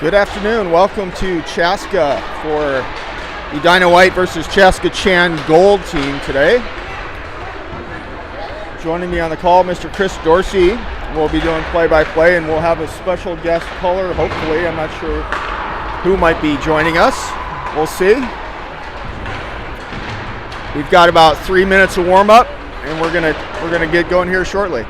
Good afternoon. Welcome to Chaska for Edina White versus Chaska Chan Gold team today. Joining me on the call, Mr. Chris Dorsey. We'll be doing play-by-play, and we'll have a special guest caller, hopefully. I'm not sure who might be joining us. We'll see. We've got about 3 minutes of warm-up, and we're gonna get going here shortly.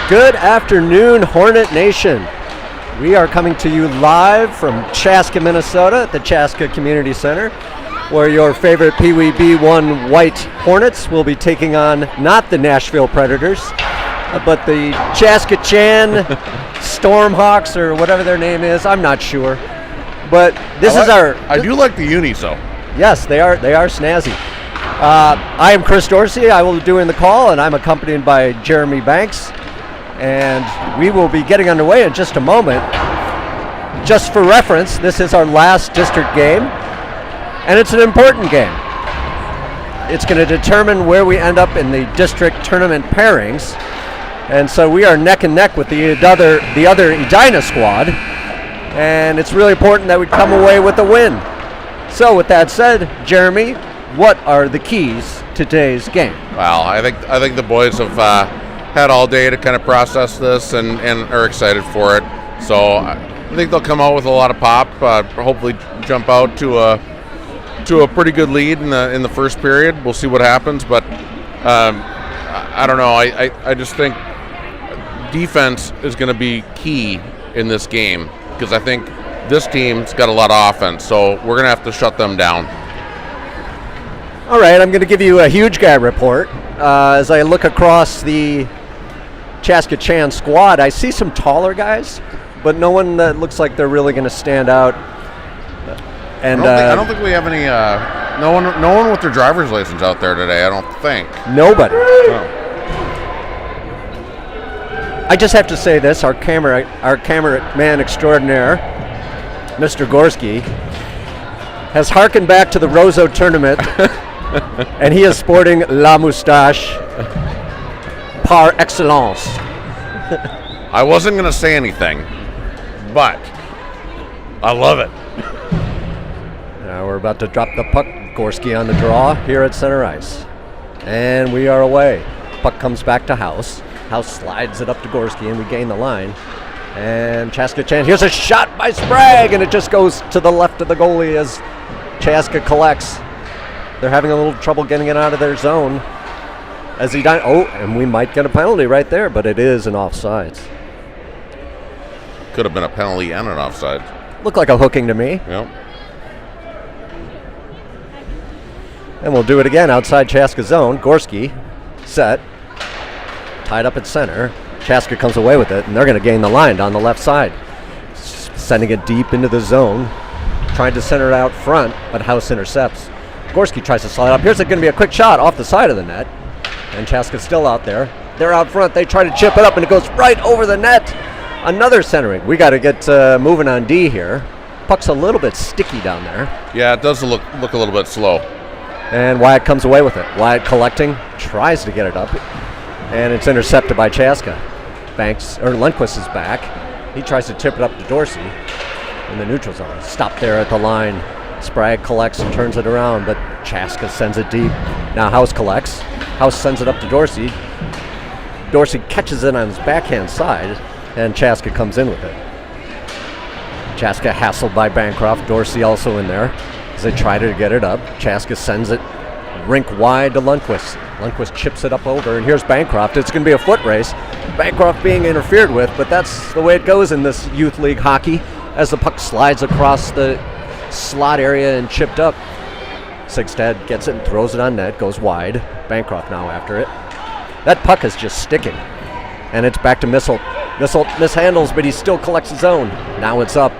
Good afternoon, Hornet Nation. We are coming to you live from Chaska, Minnesota at the Chaska Community Center, where your favorite PWB1 White Hornets will be taking on not the Nashville Predators, but the Chaska Chan Stormhawks, or whatever their name is. I'm not sure. But this is our... I do like the unis, though. Yes, they are snazzy. I am Chris Dorsey. I will be doing the call, and I'm accompanied by Jeremy Banks. And we will be getting underway in just a moment. Just for reference, this is our last district game, and it's an important game. It's going to determine where we end up in the district tournament pairings, and so we are neck and neck with the other Edina squad, and it's really important that we come away with a win. So with that said, Jeremy, what are the keys to today's game? Well, I think the boys have had all day to kind of process this and are excited for it. So I think they'll come out with a lot of pop. Hopefully, jump out to a pretty good lead in the first period. We'll see what happens, but I don't know. I just think defense is going to be key in this game because I think this team's got a lot of offense. So we're going to have to shut them down. All right, I'm going to give you a huge guy report. As I look across the Chaska Chan squad, I see some taller guys, but no one that looks like they're really going to stand out. And I don't think we have any. No one with their driver's license out there today. I don't think. Nobody. No. I just have to say this: our cameraman extraordinaire, Mr. Gorski, has harkened back to the Roseau tournament, and he is sporting la moustache par excellence. I wasn't going to say anything, but I love it. Now we're about to drop the puck. Gorski on the draw here at center ice. And we are away. Puck comes back to house. House slides it up to Gorski, and we gain the line. And Chaska Chan, here's a shot by Sprague, and it just goes to the left of the goalie as Chaska collects. They're having a little trouble getting it out of their zone. As he and we might get a penalty right there, but it is an offsides. Could have been a penalty and an offside. Looked like a hooking to me. Yep. And we'll do it again outside Chaska zone. Gorski, set, tied up at center. Chaska comes away with it, and they're going to gain the line down the left side. Sending it deep into the zone. Trying to center it out front, but House intercepts. Gorski tries to slide up. Here's going to be a quick shot off the side of the net. And Chaska's still out there. They're out front. They try to chip it up, and it goes right over the net. Another centering. We got to get moving on D here. Puck's a little bit sticky down there. Yeah, it does look a little bit slow. And Wyatt comes away with it. Wyatt collecting, tries to get it up, and it's intercepted by Chaska. Lundqvist is back. He tries to tip it up to Dorsey in the neutral zone. Stopped there at the line. Sprague collects and turns it around, but Chaska sends it deep. Now House collects. House sends it up to Dorsey. Dorsey catches it on his backhand side, and Chaska comes in with it. Chaska hassled by Bancroft. Dorsey also in there as they try to get it up. Chaska sends it rink wide to Lundqvist. Lundqvist chips it up over, and here's Bancroft. It's going to be a foot race. Bancroft being interfered with, but that's the way it goes in this youth league hockey as the puck slides across the slot area and chipped up. Sigstad gets it and throws it on net, goes wide. Bancroft now after it. That puck is just sticking, and it's back to Missile. Missile mishandles, but he still collects his own. Now it's up,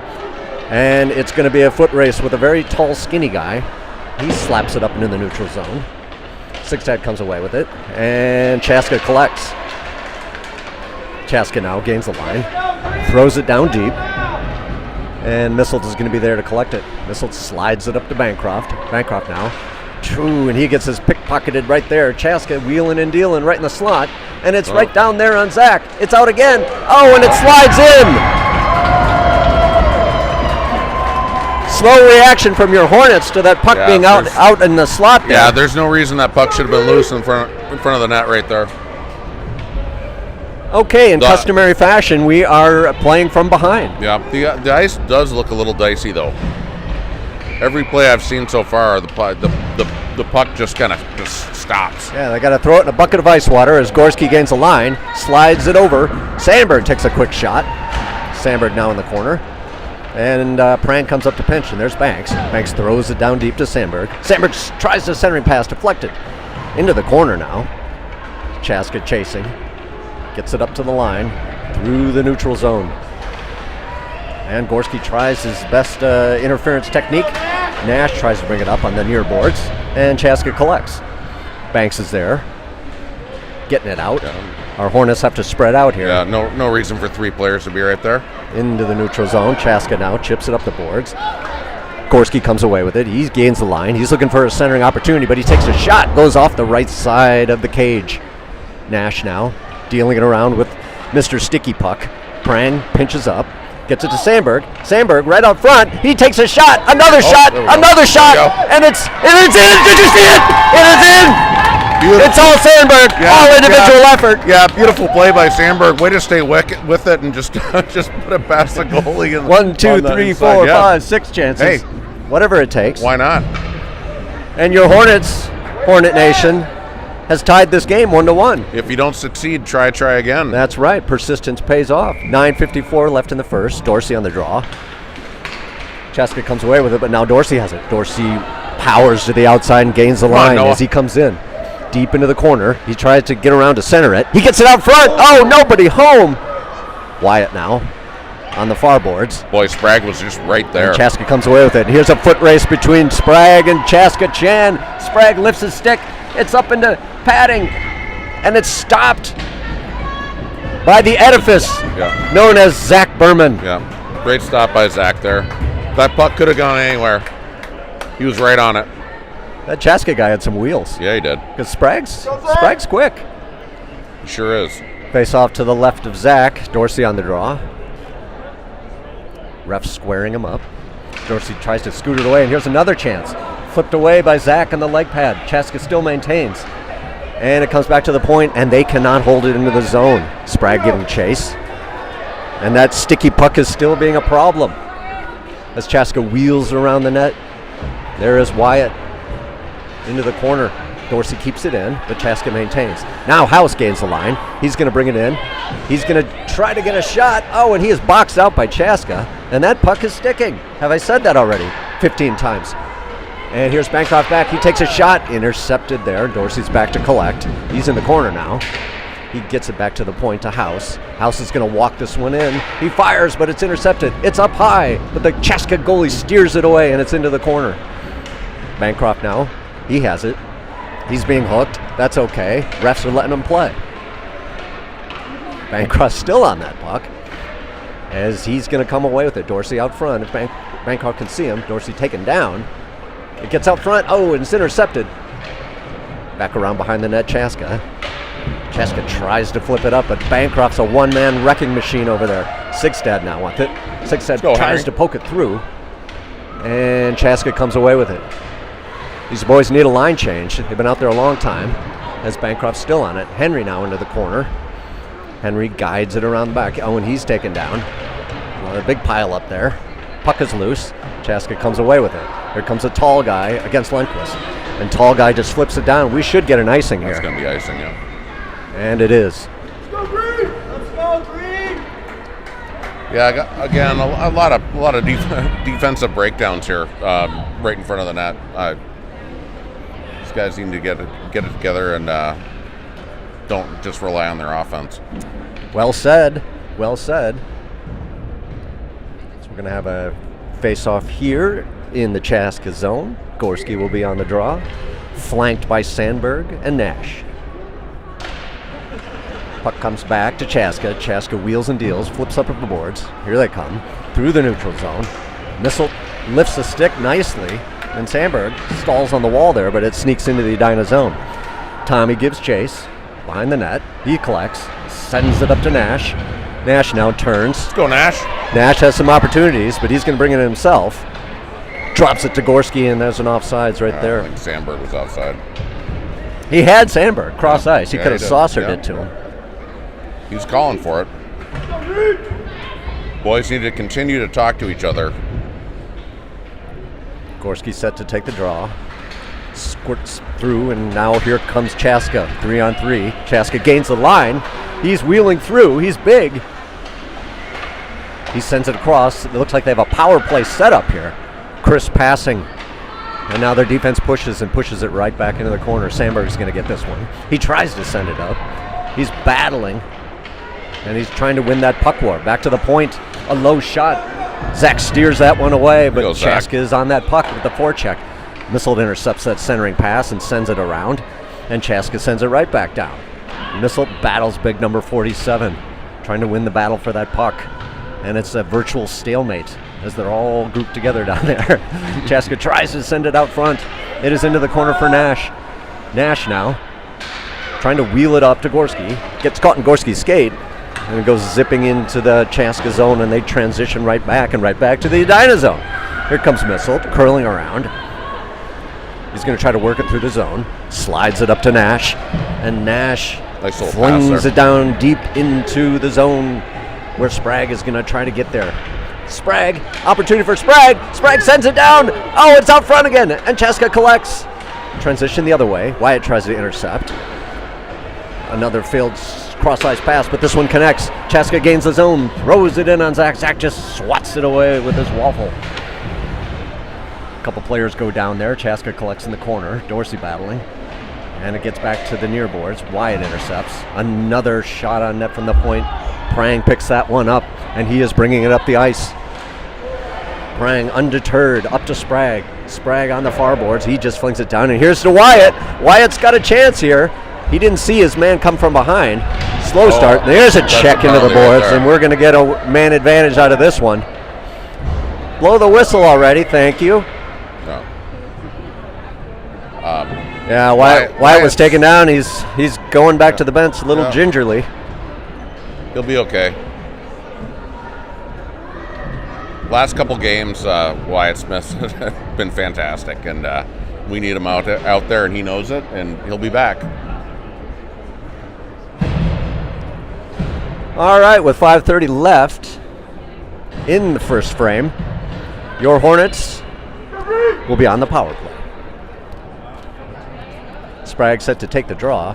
and it's going to be a foot race with a very tall, skinny guy. He slaps it up into the neutral zone. Sigstad comes away with it, and Chaska collects. Chaska now gains the line, throws it down deep, and Missile is going to be there to collect it. Missile slides it up to Bancroft. Bancroft now. True, and he gets his pickpocketed right there. Chaska wheeling and dealing right in the slot, and it's right down there on Zach. It's out again. Oh, and it slides in. Slow reaction from your Hornets to that puck being out in the slot there. Yeah, there's no reason that puck should have been loose in front of the net right there. Okay, in customary fashion, we are playing from behind. Yeah, the ice does look a little dicey though. Every play I've seen so far, the puck just kind of just stops. Yeah, they got to throw it in a bucket of ice water as Gorski gains the line, slides it over. Sandberg takes a quick shot. Sandberg now in the corner. And Pran comes up to pinch, and there's Banks. Banks throws it down deep to Sandberg. Sandberg tries the centering pass, deflected. Into the corner now. Chaska chasing. Gets it up to the line, through the neutral zone. And Gorski tries his best interference technique. Nash tries to bring it up on the near boards, and Chaska collects. Banks is there, getting it out. Our Hornets have to spread out here. Yeah, no reason for three players to be right there. Into the neutral zone. Chaska now chips it up the boards. Gorski comes away with it. He gains the line. He's looking for a centering opportunity, but he takes a shot. Goes off the right side of the cage. Nash now dealing it around with Mr. Sticky Puck. Pran pinches up. Gets it to Sandberg. Sandberg right out front. He takes a shot. Another shot. Another shot. And it's in. Did you see it? It is in. Beautiful. It's all Sandberg. All individual effort. Yeah, beautiful play by Sandberg. Way to stay with it and just put it past the goalie. 1, 2, 3, 4, 5, 6 chances. Hey, whatever it takes. Why not? And your Hornet Nation, has tied this game 1-1. If you don't succeed, try again. That's right. Persistence pays off. 9:54 left in the first. Dorsey on the draw. Chaska comes away with it, but now Dorsey has it. Dorsey powers to the outside and gains the line as he comes in. Deep into the corner. He tries to get around to center it. He gets it out front. Oh, nobody home. Wyatt now on the far boards. Boy, Sprague was just right there. And Chaska comes away with it. Here's a foot race between Sprague and Chaska Chan. Sprague lifts his stick. It's up into padding, and it's stopped by the edifice known as Zach Berman. Yeah, great stop by Zach there. That puck could have gone anywhere. He was right on it. That Chaska guy had some wheels. Yeah, he did. Because Sprague's quick. He sure is. Face off to the left of Zach. Dorsey on the draw. Ref squaring him up. Dorsey tries to scoot it away, and here's another chance. Flipped away by Zach on the leg pad. Chaska still maintains. And it comes back to the point, and they cannot hold it into the zone. Sprague giving chase. And that sticky puck is still being a problem. As Chaska wheels around the net, there is Wyatt into the corner. Dorsey keeps it in, but Chaska maintains. Now House gains the line. He's going to bring it in. He's going to try to get a shot. Oh, and he is boxed out by Chaska. And that puck is sticking. Have I said that already? 15 times. And here's Bancroft back. He takes a shot. Intercepted there. Dorsey's back to collect. He's in the corner now. He gets it back to the point to House. House is going to walk this one in. He fires, but it's intercepted. It's up high, but the Chaska goalie steers it away, and it's into the corner. Bancroft now. He has it. He's being hooked. That's okay. Refs are letting him play. Bancroft's still on that puck as he's going to come away with it. Dorsey out front. If Bancroft can see him, Dorsey taken down. It gets out front. Oh, and it's intercepted. Back around behind the net, Chaska. Chaska tries to flip it up, but Bancroft's a one-man wrecking machine over there. Sigstad now wants it. Sigstad tries to poke it through, and Chaska comes away with it. These boys need a line change. They've been out there a long time, as Bancroft's still on it. Henry now into the corner. Henry guides it around the back. Oh, and he's taken down. A big pile up there. Puck is loose. Chaska comes away with it. Here comes a tall guy against Lundqvist. And tall guy just flips it down. We should get an icing here. It's going to be icing, yeah. And it is. Let's go green! Let's go green! Yeah, again, a lot of defensive breakdowns here, right in front of the net. These guys need to get it together and don't just rely on their offense. Well said. Well said. So we're going to have a face-off here in the Chaska zone. Gorski will be on the draw, flanked by Sandberg and Nash. Puck comes back to Chaska. Chaska wheels and deals, flips up at the boards. Here they come, through the neutral zone. Missile lifts the stick nicely, and Sandberg stalls on the wall there, but it sneaks into the Edina zone. Tommy gives chase behind the net. He collects, sends it up to Nash. Nash now turns. Let's go, Nash. Nash has some opportunities, but he's going to bring it in himself. Drops it to Gorski, and there's an offsides right there. I think Sandberg was offside. He had Sandberg cross ice. He could have he did. saucered it to him. He was calling for it. Boys need to continue to talk to each other. Gorski set to take the draw. Squirts through, and now here comes Chaska. 3-on-3. Chaska gains the line. He's wheeling through. He's big. He sends it across. It looks like they have a power play set up here. Chris passing. And now their defense pushes it right back into the corner. Sandberg's going to get this one. He tries to send it up. He's battling. And he's trying to win that puck war. Back to the point. A low shot. Zach steers that one away, but Chaska is on that puck with the forecheck. Missile intercepts that centering pass and sends it around. And Chaska sends it right back down. Missile battles big number 47, trying to win the battle for that puck. And it's a virtual stalemate as they're all grouped together down there. Chaska tries to send it out front. It is into the corner for Nash. Nash now trying to wheel it up to Gorski. Gets caught in Gorski's skate. And it goes zipping into the Chaska zone, and they transition right back to the Edina zone. Here comes Missile, curling around. He's going to try to work it through the zone. Slides it up to Nash. And Nash flings it down deep into the zone where Sprague is going to try to get there. Sprague, opportunity for Sprague. Sprague sends it down. Oh, it's out front again. And Chaska collects. Transition the other way. Wyatt tries to intercept. Another failed cross-ice pass, but this one connects. Chaska gains the zone, throws it in on Zach. Zach just swats it away with his waffle. A couple players go down there. Chaska collects in the corner. Dorsey battling. And it gets back to the near boards. Wyatt intercepts. Another shot on net from the point. Prang picks that one up, and he is bringing it up the ice. Prang undeterred, up to Sprague. Sprague on the far boards. He just flings it down, and here's to Wyatt. Wyatt's got a chance here. He didn't see his man come from behind. Slow start. There's a check into the boards, and we're going to get a man advantage out of this one. Blow the whistle already, thank you. No. Yeah, Wyatt was taken down. He's going back to the bench a little gingerly. He'll be okay. Last couple games, Wyatt Smith's been fantastic, and we need him out there, and he knows it, and he'll be back. All right, with 5:30 left in the first frame, your Hornets will be on the power play. Sprague set to take the draw.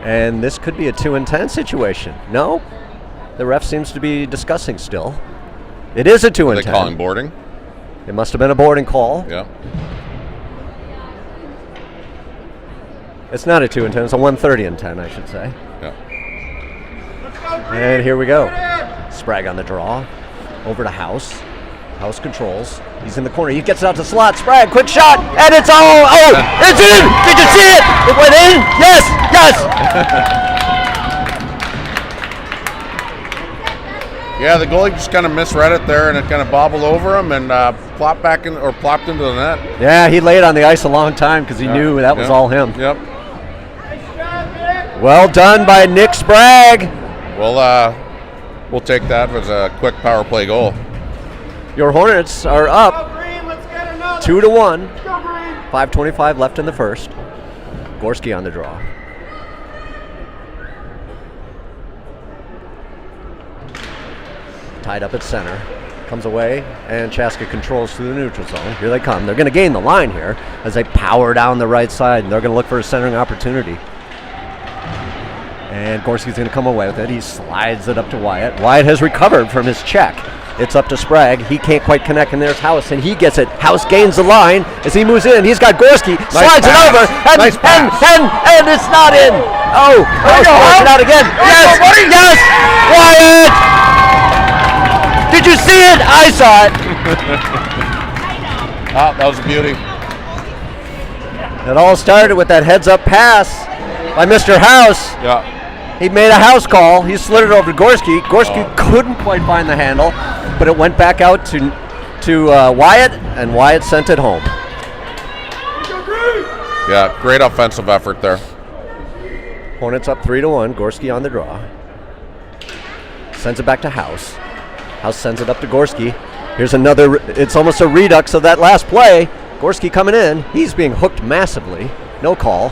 And this could be a 2-10 situation. No? The ref seems to be discussing still. It is a 2-10. Are they calling boarding? It must have been a boarding call. Yeah. It's not a 2-10, it's a 1:30 and 10, I should say. Yeah. And here we go. Sprague on the draw. Over to House. House controls. He's in the corner. He gets it out to slot. Sprague, quick shot, and it's all. Oh, it's in! Did you see it? It went in. Yes, yes. Yeah, the goalie just kind of misread it there, and it kind of bobbled over him and plopped into the net. Yeah, he laid on the ice a long time because he knew that was all him. Yep. Well done by Nick Sprague. We'll take that as a quick power play goal. Your Hornets are up 2-1. 5:25 left in the first. Gorski on the draw. Tied up at center. Comes away, and Chaska controls through the neutral zone. Here they come. They're going to gain the line here as they power down the right side, and they're going to look for a centering opportunity. And Gorski's going to come away with it. He slides it up to Wyatt. Wyatt has recovered from his check. It's up to Sprague. He can't quite connect, and there's House, and he gets it. House gains the line as he moves in. He's got Gorski, slides it over, and it's not in. Oh, House slides it out again. Yes, yes, Wyatt! Did you see it? I saw it. That was a beauty. It all started with that heads-up pass by Mr. House. Yeah. He made a house call. He slid it over to Gorski. Gorski couldn't quite find the handle, but it went back out to Wyatt, and Wyatt sent it home. Yeah, great offensive effort there. Hornets up 3-1. Gorski on the draw. Sends it back to House. House sends it up to Gorski. Here's another. It's almost a redux of that last play. Gorski coming in. He's being hooked massively. No call.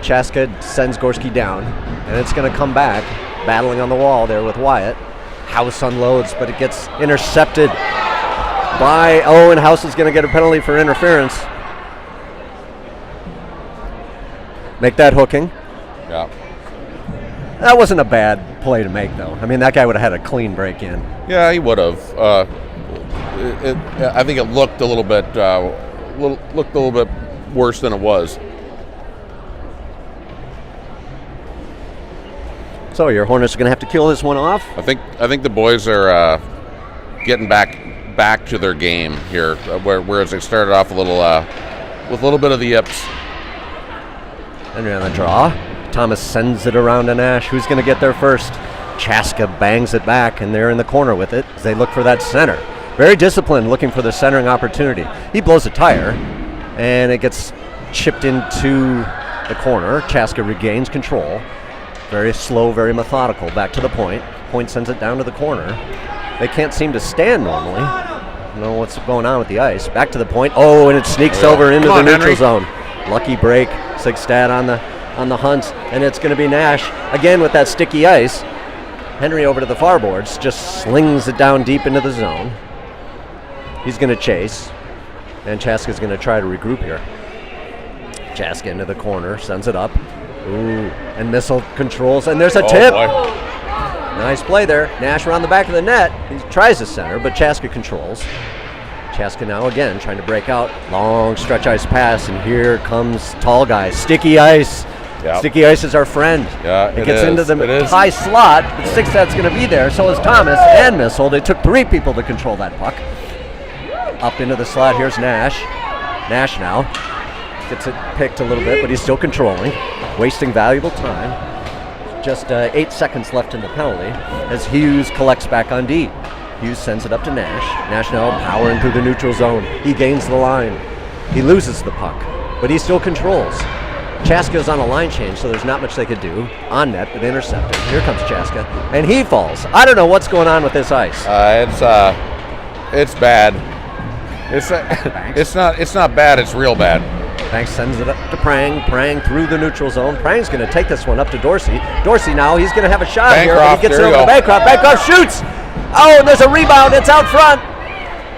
Chaska sends Gorski down, and it's going to come back, battling on the wall there with Wyatt. House unloads, but it gets intercepted by, and House is going to get a penalty for interference. Make that hooking. Yeah. That wasn't a bad play to make, though. I mean, that guy would have had a clean break in. Yeah, he would have. I think it looked a little bit worse than it was. So your Hornets are going to have to kill this one off. I think the boys are getting back to their game here, whereas they started off with a little bit of the yips. And on the draw, Thomas sends it around to Nash. Who's going to get there first? Chaska bangs it back, and they're in the corner with it as they look for that center. Very disciplined, looking for the centering opportunity. He blows a tire, and it gets chipped into the corner. Chaska regains control. Very slow, very methodical. Back to the point. Point sends it down to the corner. They can't seem to stand normally. I don't know what's going on with the ice. Back to the point. Oh, and it sneaks over into the neutral zone. Lucky break. Sigstad on the hunt, and it's going to be Nash again with that sticky ice. Henry over to the far boards, just slings it down deep into the zone. He's going to chase, and Chaska's going to try to regroup here. Chaska into the corner, sends it up. Ooh, and Missile controls, and there's a tip. Boy. Nice play there. Nash around the back of the net. He tries the center, but Chaska controls. Chaska now again trying to break out. Long stretch ice pass, and here comes tall guy. Sticky ice. Yep. Sticky ice is our friend. Yeah, it gets into the high slot, but Sigstad's going to be there. So is Thomas and Missile. They took 3 people to control that puck. Up into the slot. Here's Nash. Nash now gets it picked a little bit, but he's still controlling, wasting valuable time. Just 8 seconds left in the penalty as Hughes collects back on D. Hughes sends it up to Nash. Nash now powering through the neutral zone. He gains the line. He loses the puck, but he still controls. Chaska's on a line change, so there's not much they could do. On net, but intercepted. Here comes Chaska, and he falls. I don't know what's going on with this ice. It's bad. It's not bad. It's real bad. Banks sends it up to Prang. Prang through the neutral zone. Prang's going to take this one up to Dorsey. Dorsey now, he's going to have a shot here. Bancroft, He gets it there you over to go. Bancroft. Bancroft shoots. Oh, and there's a rebound. It's out front.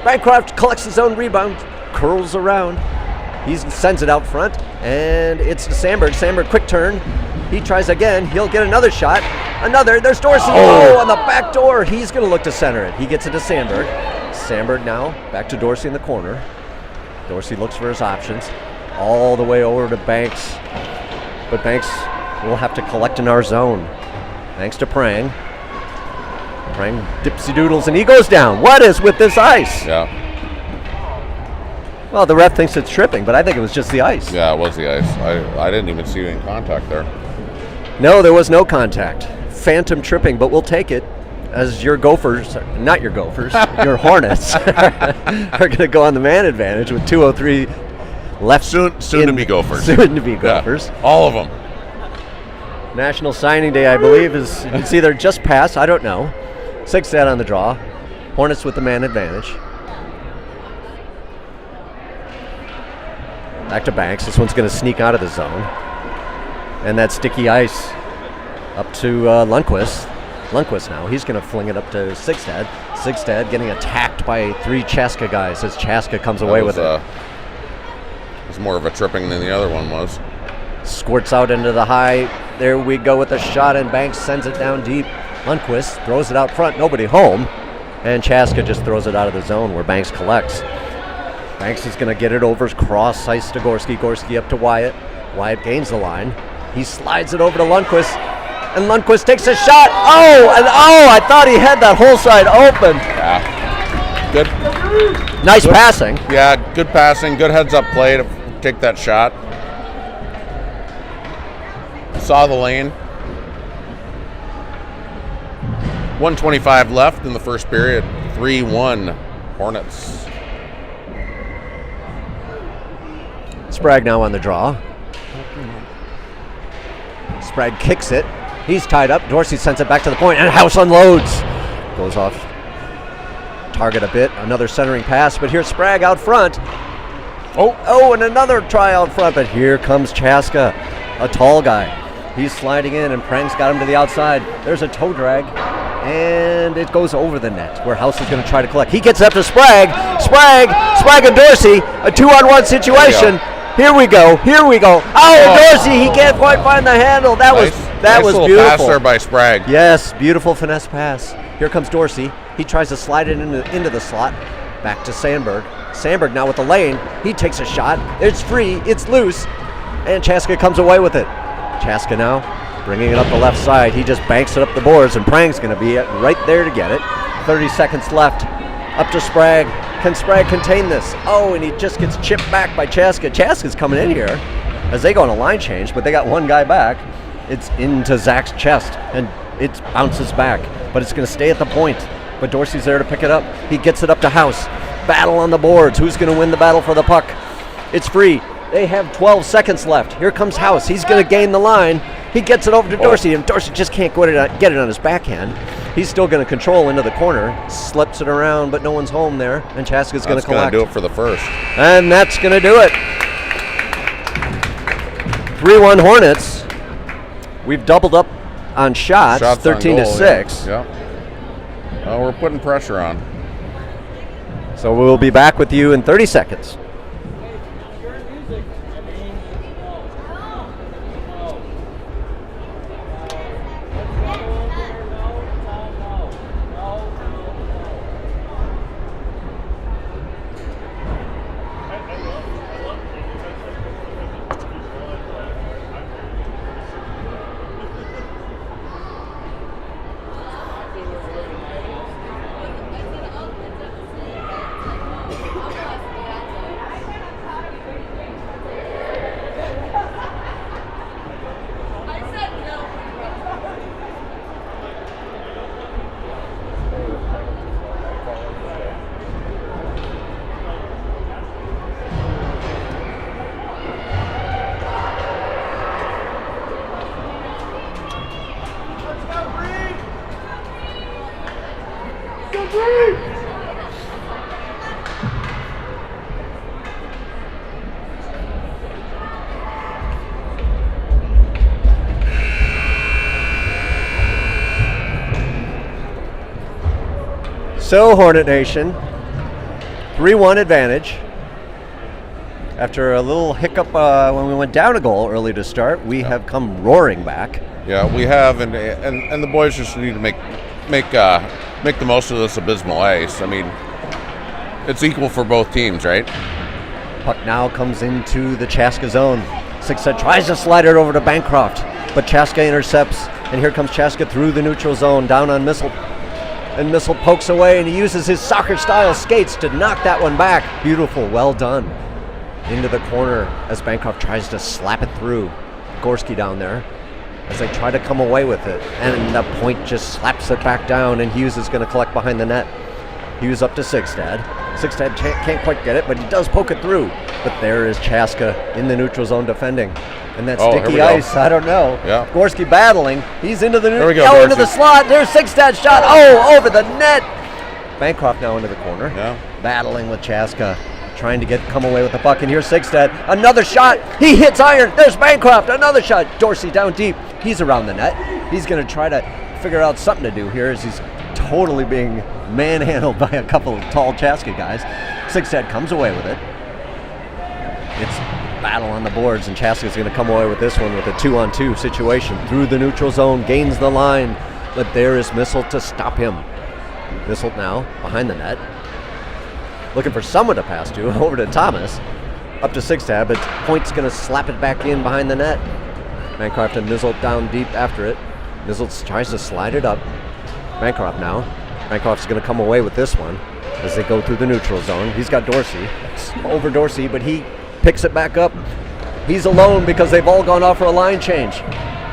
Bancroft collects his own rebound, curls around. He sends it out front, and it's to Sandberg. Sandberg, quick turn. He tries again. He'll get another shot. Another. There's Dorsey. Oh, on the back door. He's going to look to center it. He gets it to Sandberg. Sandberg now back to Dorsey in the corner. Dorsey looks for his options. All the way over to Banks. But Banks will have to collect in our zone. Thanks to Prang. Prang dipsy doodles, and he goes down. What is with this ice? Yeah. Well, the ref thinks it's tripping, but I think it was just the ice. Yeah, it was the ice. I didn't even see any contact there. No, there was no contact. Phantom tripping, but we'll take it as your Gophers, not your Gophers, your Hornets are going to go on the man advantage with 2:03 left. Soon to be Gophers. Soon to be Gophers. Yeah, all of them. National Signing Day, I believe, is it's either just passed, I don't know. 6-8 on the draw. Hornets with the man advantage. Back to Banks. This one's going to sneak out of the zone. And that sticky ice up to Lundqvist. Lundqvist now. He's going to fling it up to Sigstad. Sigstad getting attacked by 3 Chaska guys as Chaska comes away with it. It's more of a tripping than the other one was. Squirts out into the high. There we go with the shot, and Banks sends it down deep. Lundqvist throws it out front. Nobody home. And Chaska just throws it out of the zone where Banks collects. Banks is going to get it over cross ice to Gorski. Gorski up to Wyatt. Wyatt gains the line. He slides it over to Lundqvist. And Lundqvist takes a shot. I thought he had that whole side open. Yeah. Good. Nice passing. Yeah, good passing. Good heads-up play to take that shot. Saw the lane. 1:25 left in the first period. 3-1 Hornets. Sprague now on the draw. Sprague kicks it. He's tied up. Dorsey sends it back to the point, and House unloads. Goes off target a bit. Another centering pass, but here's Sprague out front. Oh, and another try out front, but here comes Chaska, a tall guy. He's sliding in, and Prang's got him to the outside. There's a toe drag, and it goes over the net, where House is going to try to collect. He gets up to Sprague. Sprague and Dorsey, a 2-on-1 situation. Here we go. Oh, Dorsey, he can't quite find the handle. That was little beautiful. Pass there by Sprague. Yes, beautiful finesse pass. Here comes Dorsey. He tries to slide it into the slot. Back to Sandberg. Sandberg now with the lane. He takes a shot. It's free. It's loose. And Chaska comes away with it. Chaska now bringing it up the left side. He just banks it up the boards, and Prang's going to be right there to get it. 30 seconds left. Up to Sprague. Can Sprague contain this? Oh, and he just gets chipped back by Chaska. Chaska's coming in here as they go on a line change, but they got one guy back. It's into Zach's chest, and it bounces back, but it's going to stay at the point. But Dorsey's there to pick it up. He gets it up to House. Battle on the boards. Who's going to win the battle for the puck? It's free. They have 12 seconds left. Here comes House. He's going to gain the line. He gets it over to Dorsey, and Dorsey just can't get it on his backhand. He's still going to control into the corner. Slips it around, but no one's home there, and Chaska's going to collect. That's going to do it for the first. And that's going to do it. 3-1 Hornets. We've doubled up on shots 13-6. Yeah. Well, we're putting pressure on. So we'll be back with you in 30 seconds. So, Hornet Nation, 3-1 advantage. After a little hiccup when we went down a goal early to start, we have come roaring back. Yeah, we have, and the boys just need to make the most of this abysmal ice. I mean, it's equal for both teams, right? Puck now comes into the Chaska zone. Sixhead tries to slide it over to Bancroft, but Chaska intercepts, and here comes Chaska through the neutral zone, down on Missile. And Missile pokes away, and he uses his soccer-style skates to knock that one back. Beautiful, well done. Into the corner as Bancroft tries to slap it through. Gorski down there as they try to come away with it. And the point just slaps it back down, and Hughes is going to collect behind the net. Hughes up to Sixstad. Sixstad can't quite get it, but he does poke it through. But there is Chaska in the neutral zone defending. And that sticky ice, I don't know. Yeah. Gorski battling. He's into the neutral. Oh, into the slot. There's Sixstad's shot. Oh, over the net. Bancroft now into the corner. Yeah. Battling with Chaska. Trying to come away with the puck, and here's Sixstad. Another shot. He hits iron. There's Bancroft. Another shot. Dorsey down deep. He's around the net. He's going to try to figure out something to do here as he's totally being manhandled by a couple of tall Chaska guys. Sixstad comes away with it. It's battle on the boards, and Chaska's going to come away with this one with a 2-on-2 situation through the neutral zone, gains the line, but there is Missile to stop him. Missile now behind the net. Looking for someone to pass to, over to Thomas, up to Sixstad, but Point's going to slap it back in behind the net. Bancroft and Nizzle down deep after it. Nizzle tries to slide it up. Bancroft now. Bancroft's going to come away with this one as they go through the neutral zone. He's got Dorsey, over Dorsey, but he picks it back up. He's alone because they've all gone off for a line change.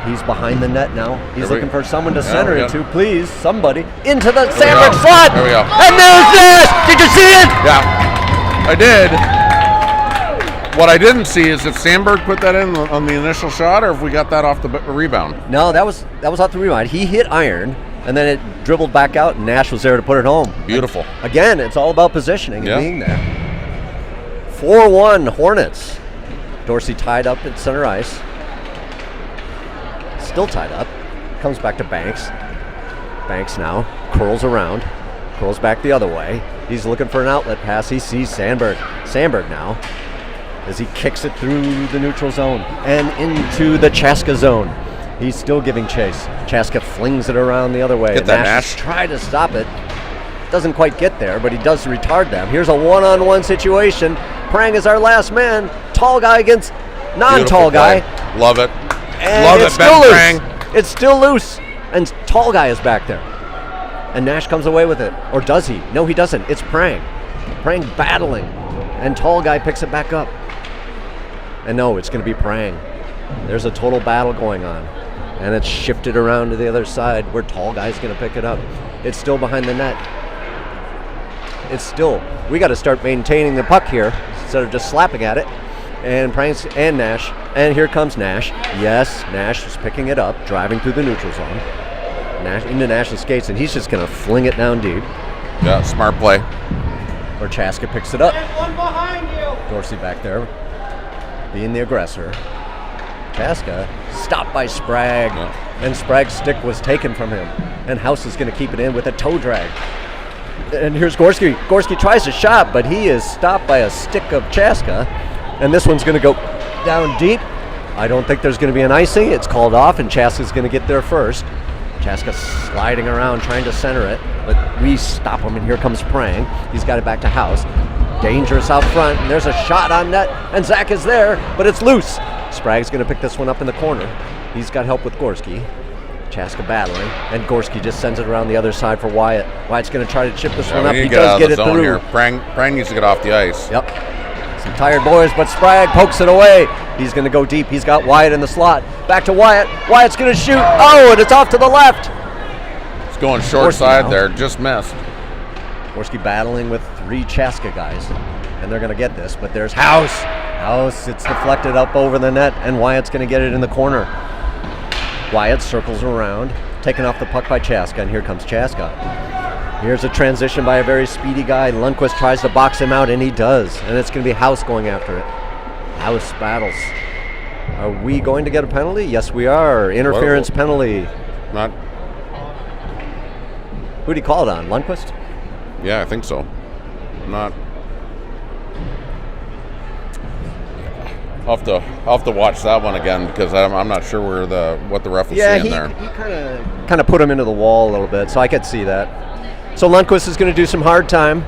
He's behind the net now. He's looking for someone to center into. Please, somebody. Into the Sandberg slot. There we go. And there's Nash. Did you see it? Yeah, I did. What I didn't see is if Sandberg put that in on the initial shot, or if we got that off the rebound. No, that was off the rebound. He hit iron, and then it dribbled back out, and Nash was there to put it home. Beautiful. Again, it's all about positioning and being there. 4-1 Hornets. Dorsey tied up at center ice. Still tied up. Comes back to Banks. Banks now curls around. Curls back the other way. He's looking for an outlet pass. He sees Sandberg. Sandberg now as he kicks it through the neutral zone and into the Chaska zone. He's still giving chase. Chaska flings it around the other way. Get that, Nash. Try to stop it. Doesn't quite get there, but he does retard them. Here's a one-on-one situation. Prang is our last man. Tall guy against non-tall guy. Love it. And love it's it, still Ben loose. Prang. It's still loose. And tall guy is back there. And Nash comes away with it. Or does he? No, he doesn't. It's Prang. Prang battling. And tall guy picks it back up. And no, it's going to be Prang. There's a total battle going on. And it's shifted around to the other side where tall guy's going to pick it up. It's still behind the net. It's still, we got to start maintaining the puck here instead of just slapping at it. And Prang and Nash. And here comes Nash. Yes, Nash is picking it up, driving through the neutral zone. Nash into Nash's skates, and he's just going to fling it down deep. Yeah, smart play. Or Chaska picks it up. One behind you. Dorsey back there, being the aggressor. Chaska stopped by Sprague, and Sprague's stick was taken from him. And House is going to keep it in with a toe drag. And here's Gorski. Gorski tries a shot, but he is stopped by a stick of Chaska. And this one's going to go down deep. I don't think there's going to be an icing. It's called off, and Chaska's going to get there first. Chaska sliding around, trying to center it, but we stop him, and here comes Prang. He's got it back to House. Dangerous out front, and there's a shot on net, and Zach is there, but it's loose. Sprague's going to pick this one up in the corner. He's got help with Gorski. Chaska battling, and Gorski just sends it around the other side for Wyatt. Wyatt's going to try to chip this one up. He does get it through. Here. Prang needs to get off the ice. Yep. Some tired boys, but Sprague pokes it away. He's going to go deep. He's got Wyatt in the slot. Back to Wyatt. Wyatt's going to shoot. Oh, and it's off to the left. It's going short side there. Just missed. Gorski battling with three Chaska guys, and they're going to get this, but there's House. House, it's deflected up over the net, and Wyatt's going to get it in the corner. Wyatt circles around, taken off the puck by Chaska, and here comes Chaska. Here's a transition by a very speedy guy. Lundqvist tries to box him out, and he does, and it's going to be House going after it. House battles. Are we going to get a penalty? Yes, we are. Interference penalty. Not. Who'd he call it on? Lundqvist? Yeah, I think so. Not. I'll have to watch that one again because I'm not sure what the ref was saying there. He kind of put him into the wall a little bit, so I could see that. So Lundqvist is going to do some hard time.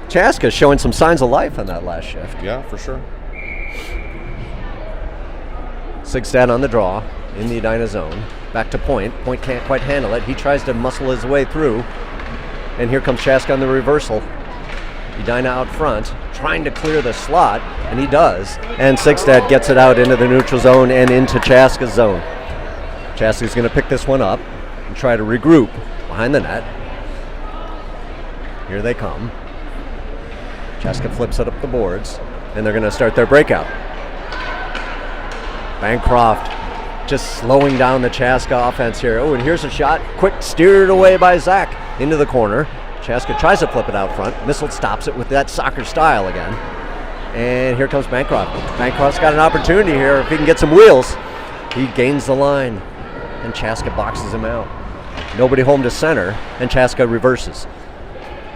Chaska showing some signs of life on that last shift. Yeah, for sure. Sigstad on the draw in the Edina zone. Back to Point. Point can't quite handle it. He tries to muscle his way through. And here comes Chaska on the reversal. Edina out front, trying to clear the slot, and he does. And Sigstad gets it out into the neutral zone and into Chaska's zone. Chaska's going to pick this one up and try to regroup behind the net. Here they come. Chaska flips it up the boards, and they're going to start their breakout. Bancroft just slowing down the Chaska offense here. Oh, and here's a shot. Quick steered away by Zach into the corner. Chaska tries to flip it out front. Missile stops it with that soccer style again. And here comes Bancroft. Bancroft's got an opportunity here. If he can get some wheels, he gains the line. And Chaska boxes him out. Nobody home to center, and Chaska reverses.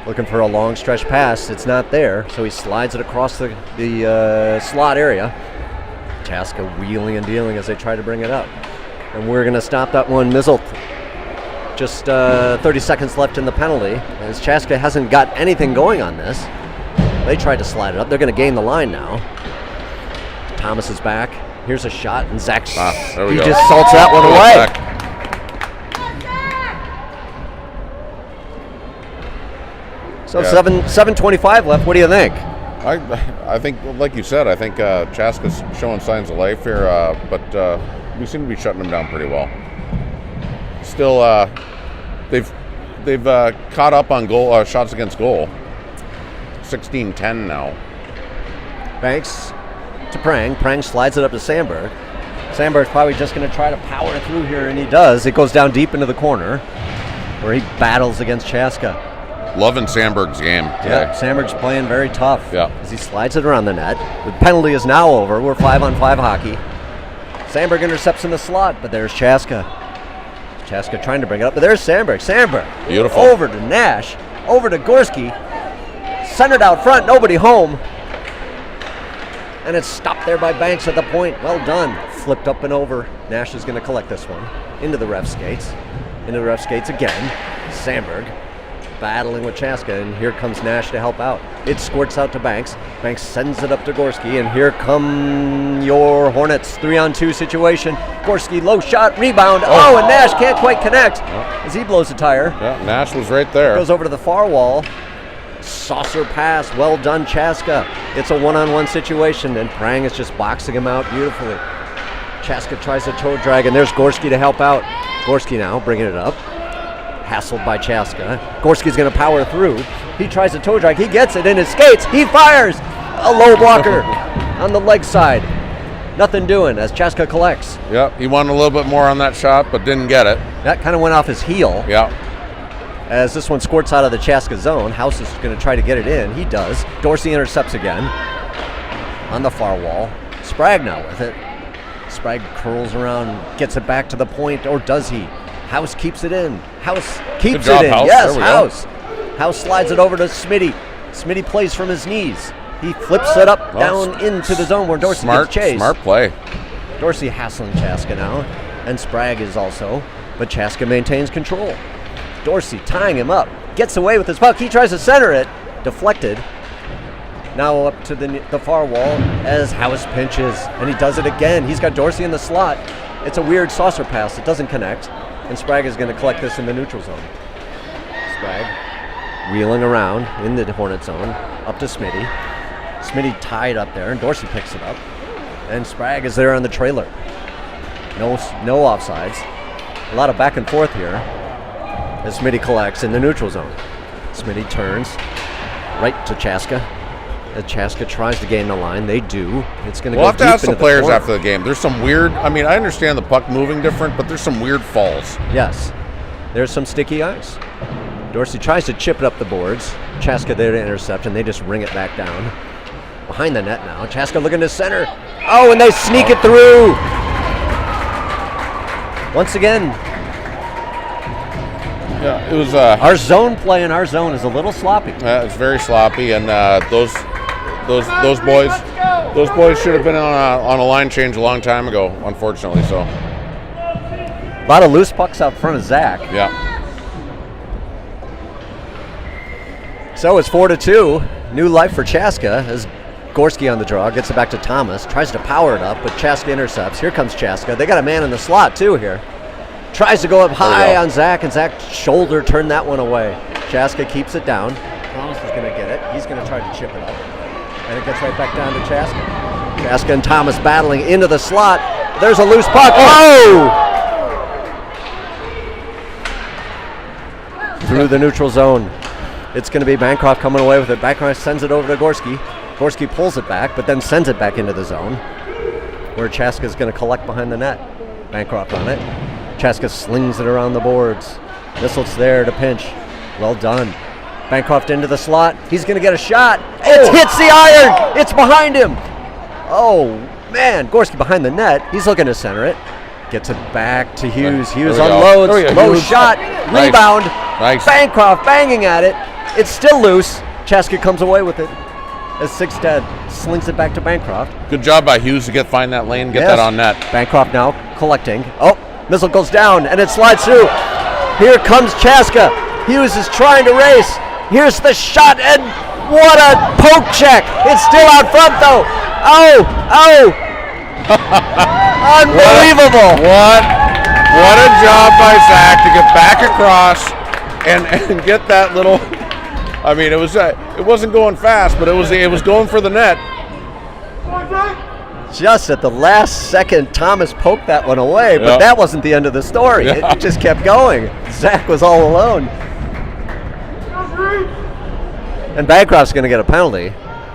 Looking for a long stretch pass. It's not there, so he slides it across the slot area. Chaska wheeling and dealing as they try to bring it up. And we're going to stop that one. Mizzle. Just 30 seconds left in the penalty, as Chaska hasn't got anything going on this. They tried to slide it up. They're going to gain the line now. Thomas is back. Here's a shot, and Zach, just salts that one away. So 7:25 left. What do you think? I think, like you said, I think Chaska's showing signs of life here, but we seem to be shutting them down pretty well. Still, they've caught up on goal shots against goal. 16-10 now. Banks to Prang. Prang slides it up to Sandberg. Sandberg's probably just going to try to power through here, and he does. It goes down deep into the corner, where he battles against Chaska. Loving Sandberg's game today. Yeah, Sandberg's playing very tough. Yeah. As he slides it around the net. The penalty is now over. We're 5-on-5 hockey. Sandberg intercepts in the slot, but there's Chaska. Chaska trying to bring it up, but there's Sandberg. Sandberg. Beautiful. Over to Nash. Over to Gorski. Centered out front. Nobody home. And it's stopped there by Banks at the point. Well done. Flipped up and over. Nash is going to collect this one. Into the ref skates. Into the ref skates again. Sandberg battling with Chaska, and here comes Nash to help out. It squirts out to Banks. Banks sends it up to Gorski, and here come your Hornets. 3-on-2 situation. Gorski, low shot, rebound. Oh, and Nash can't quite connect as he blows a tire. Yeah, Nash was right there. Goes over to the far wall. Saucer pass. Well done, Chaska. It's a one-on-one situation, and Prang is just boxing him out beautifully. Chaska tries to toe drag, and there's Gorski to help out. Gorski now bringing it up. Hassled by Chaska. Gorski's going to power through. He tries to toe drag. He gets it in his skates. He fires! A low blocker on the leg side. Nothing doing as Chaska collects. Yep, he wanted a little bit more on that shot, but didn't get it. That kind of went off his heel. Yeah. As this one squirts out of the Chaska zone. House is going to try to get it in. He does. Dorsey intercepts again on the far wall. Sprague now with it. Sprague curls around, gets it back to the point, or does he? House keeps it in. House keeps it in. House. Yes, House. House slides it over to Smitty. Smitty plays from his knees. He flips it up down into the zone where Dorsey gets chased. Smart play. Dorsey hassling Chaska now, and Sprague is also, but Chaska maintains control. Dorsey tying him up, gets away with his puck. He tries to center it, deflected. Now up to the far wall as House pinches, and he does it again. He's got Dorsey in the slot. It's a weird saucer pass. It doesn't connect, and Sprague is going to collect this in the neutral zone. Sprague wheeling around in the Hornet zone, up to Smitty. Smitty tied up there, and Dorsey picks it up. And Sprague is there on the trailer. No offsides. A lot of back and forth here as Smitty collects in the neutral zone. Smitty turns right to Chaska. As Chaska tries to gain the line, they do. It's going to go deep into the corner. We'll have to ask some players after the game. There's some weird, I mean, I understand the puck moving different, but there's some weird falls. Yes. There's some sticky ice. Dorsey tries to chip it up the boards. Chaska there to intercept, and they just ring it back down. Behind the net now. Chaska looking to center. Oh, and they sneak it through. Once again, Yeah, it was. Our zone play in our zone is a little sloppy. It's very sloppy, and those boys should have been on a line change a long time ago. Unfortunately, so. A lot of loose pucks out front of Zach. Yeah. So it's 4-2. New life for Chaska as Gorski on the draw, gets it back to Thomas, tries to power it up, but Chaska intercepts. Here comes Chaska. They got a man in the slot too here. Tries to go up high on Zach, and Zach's shoulder turned that one away. Chaska keeps it down. Thomas is going to get it. He's going to try to chip it up. And it gets right back down to Chaska. Chaska and Thomas battling into the slot. There's a loose puck. Oh! Through the neutral zone. It's going to be Bancroft coming away with it. Bancroft sends it over to Gorski. Gorski pulls it back, but then sends it back into the zone, where Chaska's going to collect behind the net. Bancroft on it. Chaska slings it around the boards. Whistle's there to pinch. Well done. Bancroft into the slot. He's going to get a shot. It hits the iron. It's behind him. Oh, man. Gorski behind the net. He's looking to center it. Gets it back to Hughes. Hughes unloads. Low shot. Nice. Rebound. Nice. Bancroft banging at it. It's still loose. Chaska comes away with it as Sixstead slings it back to Bancroft. Good job by Hughes to find that lane, get that on net. Bancroft now collecting. Oh, missile goes down and it slides through. Here comes Chaska. Hughes is trying to race. Here's the shot, and what a poke check. It's still out front though. Oh. Unbelievable. What a job by Zach to get back across and get that little. I mean, it wasn't going fast, but it was going for the net. Just at the last second, Thomas poked that one away, but that wasn't the end of the story. Yeah. It just kept going. Zach was all alone. And Bancroft's going to get a penalty.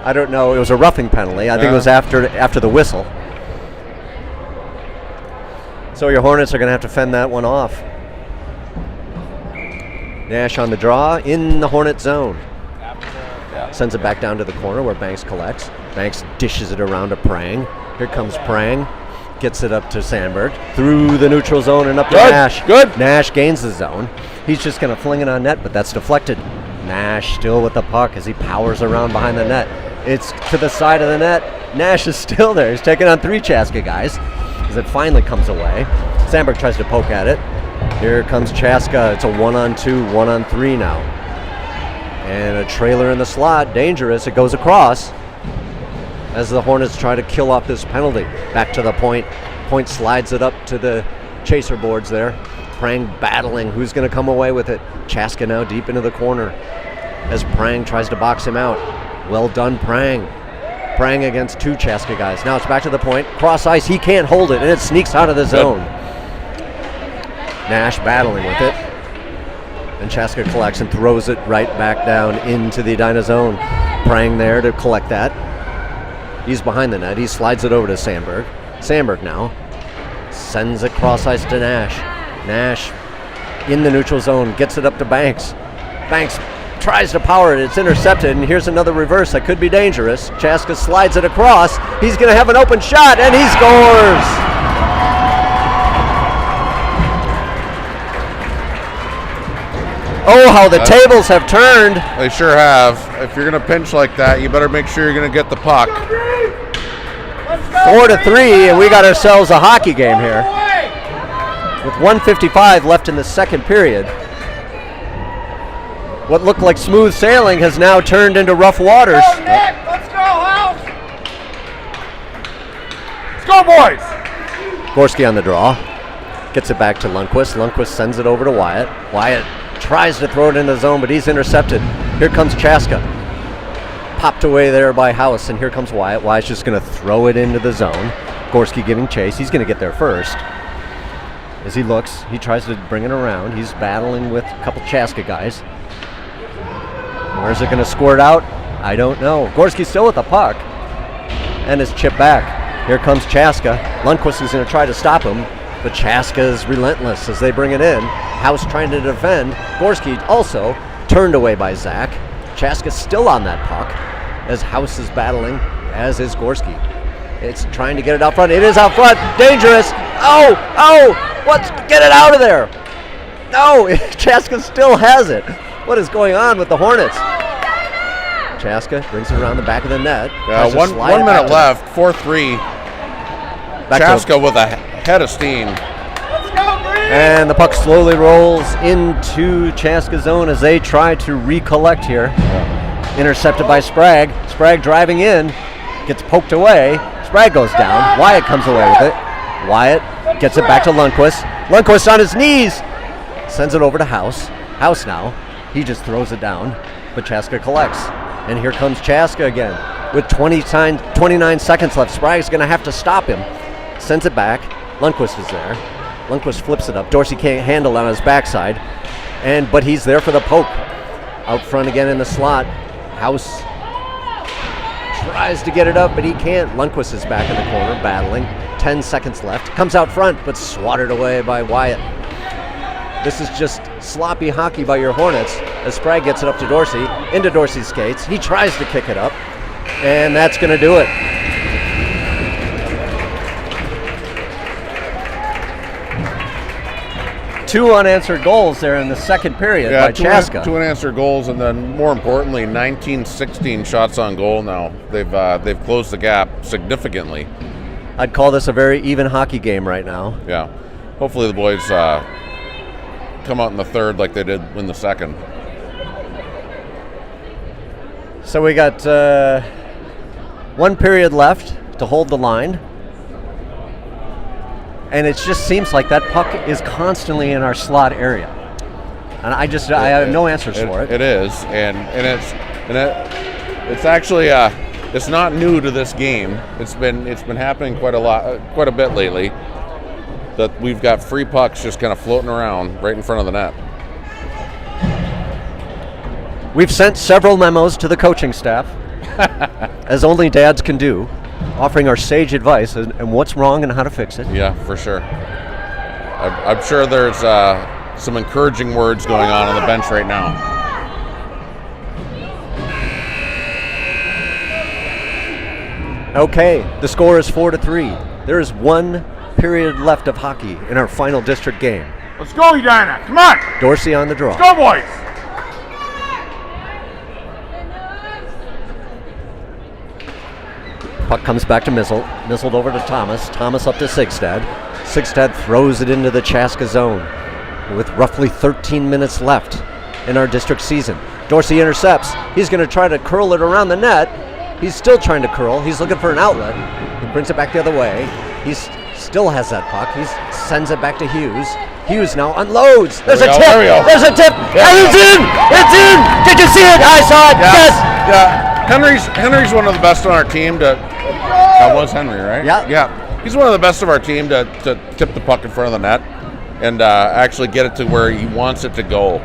I don't know. It was a roughing penalty. I think it was after the whistle. So your Hornets are going to have to fend that one off. Nash on the draw in the Hornet zone. Sends it back down to the corner where Banks collects. Banks dishes it around to Prang. Here comes Prang. Gets it up to Sandberg. Through the neutral zone and up to Nash. Good. Nash gains the zone. He's just going to fling it on net, but that's deflected. Nash still with the puck as he powers around behind the net. It's to the side of the net. Nash is still there. He's taking on 3 Chaska guys as it finally comes away. Sandberg tries to poke at it. Here comes Chaska. It's a 1-on-2, 1-on-3 now. And a trailer in the slot. Dangerous. It goes across as the Hornets try to kill off this penalty. Back to the point. Point slides it up to the chaser boards there. Prang battling. Who's going to come away with it? Chaska now deep into the corner as Prang tries to box him out. Well done, Prang. Prang against 2 Chaska guys. Now it's back to the point. Cross ice. He can't hold it, and it sneaks out of the zone. Nash battling with it. And Chaska collects and throws it right back down into the Edina zone. Prang there to collect that. He's behind the net. He slides it over to Sandberg. Sandberg now sends it cross ice to Nash. Nash in the neutral zone. Gets it up to Banks. Banks tries to power it. It's intercepted. And here's another reverse that could be dangerous. Chaska slides it across. He's going to have an open shot. And he scores. Oh, how the tables have turned. They sure have. If you're going to pinch like that, you better make sure you're going to get the puck. 4-3, and we got ourselves a hockey game here. With 1:55 left in the second period. What looked like smooth sailing has now turned into rough waters. Let's go, House! Let's go, boys! Gorski on the draw. Gets it back to Lundqvist. Lundqvist sends it over to Wyatt. Wyatt tries to throw it in the zone, but he's intercepted. Here comes Chaska. Popped away there by House, and here comes Wyatt. Wyatt's just going to throw it into the zone. Gorski giving chase. He's going to get there first. As he looks, he tries to bring it around. He's battling with a couple Chaska guys. Where's it going to squirt out? I don't know. Gorski's still with the puck, and it's chipped back. Here comes Chaska. Lundqvist is going to try to stop him, but Chaska is relentless as they bring it in. House trying to defend. Gorski also turned away by Zach. Chaska's still on that puck as House is battling, as is Gorski. It's trying to get it out front. It is out front. Dangerous. Oh, let's get it out of there. No, Chaska still has it. What is going on with the Hornets? Chaska brings it around the back of the net. Yeah, one minute left, 4-3. Chaska with a head of steam. And the puck slowly rolls into Chaska zone as they try to recollect here. Intercepted by Sprague. Sprague driving in, gets poked away. Sprague goes down. Wyatt comes away with it. Wyatt gets it back to Lundqvist. Lundqvist on his knees. Sends it over to House. House now. He just throws it down, but Chaska collects. And here comes Chaska again with 29 seconds left. Sprague's going to have to stop him. Sends it back. Lundqvist is there. Lundqvist flips it up. Dorsey can't handle it on his backside, but he's there for the poke. Out front again in the slot. House tries to get it up, but he can't. Lundqvist is back in the corner, battling. 10 seconds left. Comes out front, but swatted away by Wyatt. This is just sloppy hockey by your Hornets as Sprague gets it up to Dorsey, into Dorsey's skates. He tries to kick it up, and that's going to do it. Two unanswered goals there in the second period by Chaska. Two unanswered goals, and then more importantly, 19-16 shots on goal now. They've closed the gap significantly. I'd call this a very even hockey game right now. Yeah. Hopefully the boys come out in the third like they did in the second. So we got one period left to hold the line. And it just seems like that puck is constantly in our slot area, and I have no answers for it. It is, and it's actually it's not new to this game. It's been happening quite a bit lately. That we've got free pucks just kind of floating around right in front of the net. We've sent several memos to the coaching staff, as only dads can do, offering our sage advice and what's wrong and how to fix it. Yeah, for sure. I'm sure there's some encouraging words going on the bench right now. Okay, the score is 4-3. There is one period left of hockey in our final district game. Let's go, Edina. Come on. Dorsey on the draw. Let's go, boys. Puck comes back to Missel. Misseled over to Thomas. Thomas up to Sigstad. Sigstad throws it into the Chaska zone with roughly 13 minutes left in our district season. Dorsey intercepts. He's going to try to curl it around the net. He's still trying to curl. He's looking for an outlet. He brings it back the other way. He still has that puck. He sends it back to Hughes. Hughes now unloads. There's a tip. There's a tip. And it's in. It's in. Did you see it? I saw it. Yes. Yeah. Henry's one of the best on our team that was Henry, right? Yeah. He's one of the best of our team to tip the puck in front of the net and actually get it to where he wants it to go.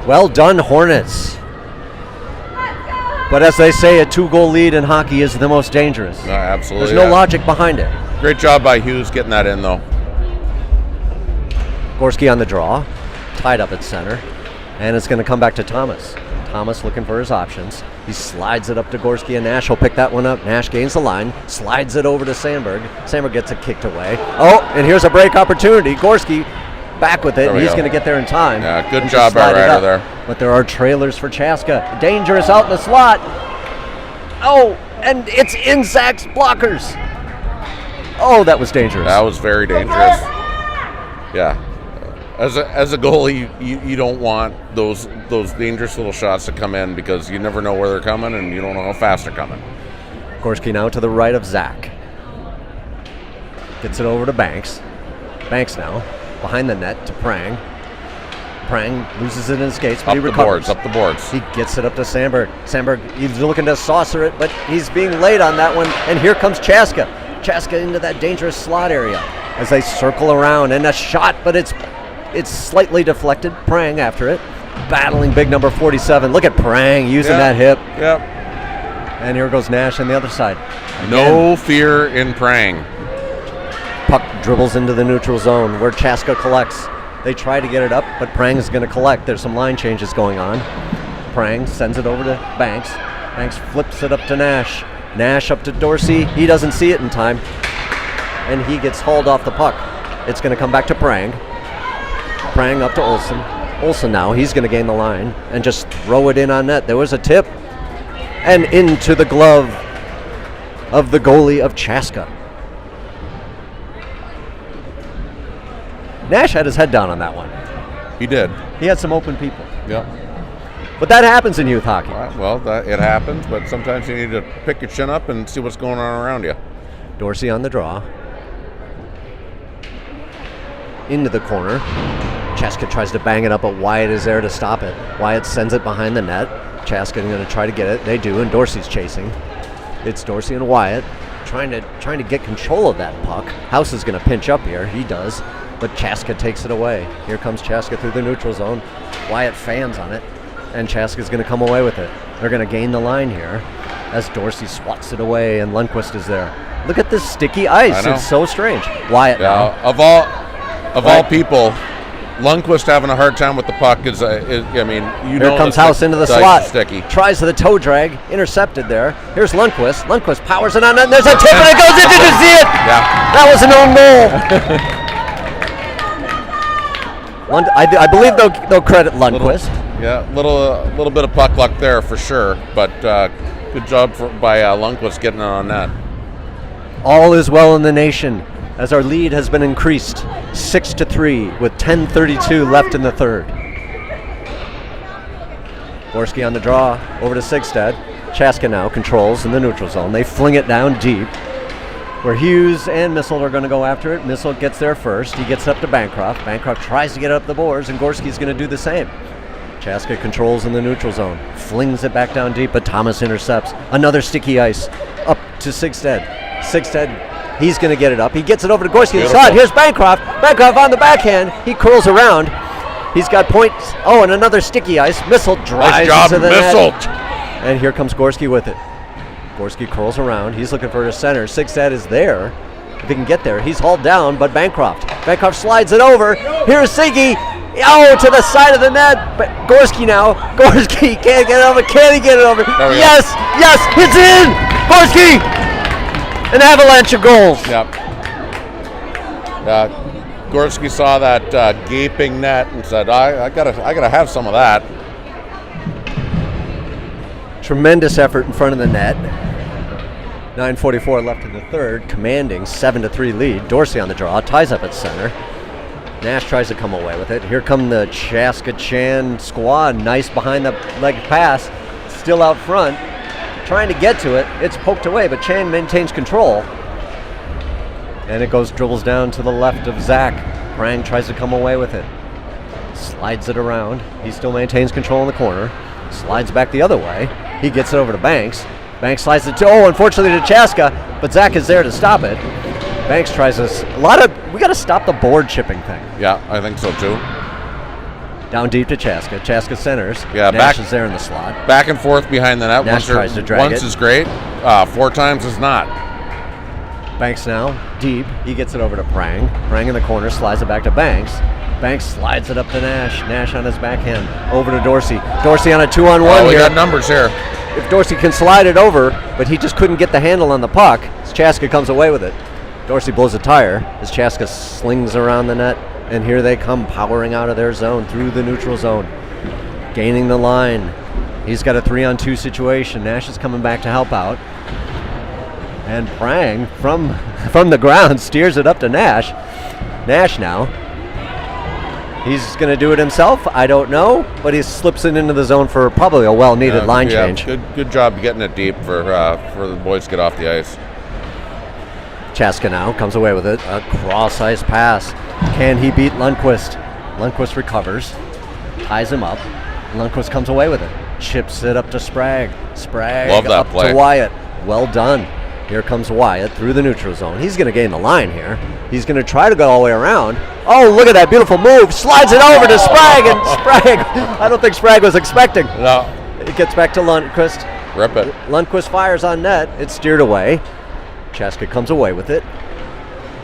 Well done, Hornets. But as they say, a 2-goal lead in hockey is the most dangerous. No, absolutely. There's no logic behind it. Great job by Hughes getting that in, though. Gorski on the draw, tied up at center, and it's going to come back to Thomas. Thomas looking for his options. He slides it up to Gorski, and Nash will pick that one up. Nash gains the line, slides it over to Sandberg. Sandberg gets it kicked away. Oh, and here's a break opportunity. Gorski back with it, and he's going to get there in time. Yeah, good job by Ryder there. But there are trailers for Chaska. Dangerous out in the slot. Oh, and it's in Zach's blockers. Oh, that was dangerous. That was very dangerous. Yeah. As a goalie, you don't want those dangerous little shots to come in because you never know where they're coming and you don't know how fast they're coming. Gorski now to the right of Zach. Gets it over to Banks. Banks now behind the net to Prang. Prang loses it in his skates, but he recovers. Up the boards. He gets it up to Sandberg. Sandberg, he's looking to saucer it, but he's being late on that one. And here comes Chaska. Chaska into that dangerous slot area as they circle around. And a shot, but it's slightly deflected. Prang after it. Battling big number 47. Look at Prang using that hip. Yep. And here goes Nash on the other side. Again. No fear in Prang. Puck dribbles into the neutral zone where Chaska collects. They try to get it up, but Prang is going to collect. There's some line changes going on. Prang sends it over to Banks. Banks flips it up to Nash. Nash up to Dorsey. He doesn't see it in time, and he gets hauled off the puck. It's going to come back to Prang. Prang up to Olsen. Olsen now, he's going to gain the line and just throw it in on net. There was a tip and into the glove of the goalie of Chaska. Nash had his head down on that one. He did. He had some open people. Yep. But that happens in youth hockey. Well, it happens, but sometimes you need to pick your chin up and see what's going on around you. Dorsey on the draw. Into the corner. Chaska tries to bang it up, but Wyatt is there to stop it. Wyatt sends it behind the net. Chaska going to try to get it. They do, and Dorsey's chasing. It's Dorsey and Wyatt trying to get control of that puck. House is going to pinch up here. He does, but Chaska takes it away. Here comes Chaska through the neutral zone. Wyatt fans on it, and Chaska's going to come away with it. They're going to gain the line here as Dorsey swats it away, and Lundqvist is there. Look at this sticky ice. It's so strange. Wyatt now. Of all people, Lundqvist having a hard time with the puck is I mean, you know. Here comes House into the slot. Sticky. Tries to the toe drag, intercepted there. Here's Lundqvist. Lundqvist powers it on net. There's a tip and it goes in. Did you see it? Yeah. That was an own goal. I believe they'll credit Lundqvist. Little bit of puck luck there for sure, but good job by Lundqvist getting it on net. All is well in the nation as our lead has been increased 6-3 with 10:32 left in the third. Gorski on the draw over to Sigstad. Chaska now controls in the neutral zone. They fling it down deep where Hughes and Missile are going to go after it. Missile gets there first. He gets up to Bancroft. Bancroft tries to get up the boards, and Gorski's going to do the same. Chaska controls in the neutral zone. Flings it back down deep, but Thomas intercepts. Another sticky ice up to Sigstad. Sigstad, he's going to get it up. He gets it over to Gorski inside. Here's Bancroft. Bancroft on the backhand. He curls around. He's got points. Oh, and another sticky ice. Missile drives into the net. And here comes Gorski with it. Gorski curls around. He's looking for a center. Sigstad is there. If he can get there, he's hauled down, but Bancroft slides it over. Here's Siggy. Oh, to the side of the net. But Gorski now. Gorski can't get it over. Can he get it over? Yes, yes, it's in. Gorski. An avalanche of goals. Yep. Gorski saw that gaping net and said, I gotta have some of that. Tremendous effort in front of the net. 9:44 left in the third, commanding 7-3 lead. Dorsey on the draw, ties up at center. Nash tries to come away with it. Here come the Chaska-Chan squad. Nice behind the leg pass. Still out front. Trying to get to it. It's poked away, but Chan maintains control. And it dribbles down to the left of Zach. Prang tries to come away with it. Slides it around. He still maintains control in the corner. Slides back the other way. He gets it over to Banks. Banks slides it unfortunately to Chaska, but Zach is there to stop it. Banks tries this. We got to stop the board chipping thing. Yeah, I think so too. Down deep to Chaska. Chaska centers. Yeah, Nash is there in the slot. Back and forth behind the net. Nash tries to drag once it. Is great. 4 times is not. Banks now deep. He gets it over to Prang. Prang in the corner slides it back to Banks. Banks slides it up to Nash. Nash on his backhand. Over to Dorsey. Dorsey on a 2-on-1 we here. got numbers here. If Dorsey can slide it over, but he just couldn't get the handle on the puck, Chaska comes away with it. Dorsey blows a tire as Chaska slings around the net, and here they come powering out of their zone through the neutral zone, gaining the line. He's got a 3-on-2 situation. Nash is coming back to help out. And Prang from the ground steers it up to Nash. Nash now. He's going to do it himself. I don't know, but he slips it into the zone for probably a well-needed line change. Good job getting it deep for the boys to get off the ice. Chaska now comes away with it. A cross-ice pass. Can he beat Lundqvist? Lundqvist recovers, ties him up. Lundqvist comes away with it. Chips it up to Sprague. Sprague Love that up play. to Wyatt. Well done. Here comes Wyatt through the neutral zone. He's going to gain the line here. He's going to try to go all the way around. Oh, look at that beautiful move. Slides it over to Sprague, and Sprague, I don't think Sprague was expecting. No. It gets back to Lundqvist. Rip it. Lundqvist fires on net. It's steered away. Chaska comes away with it.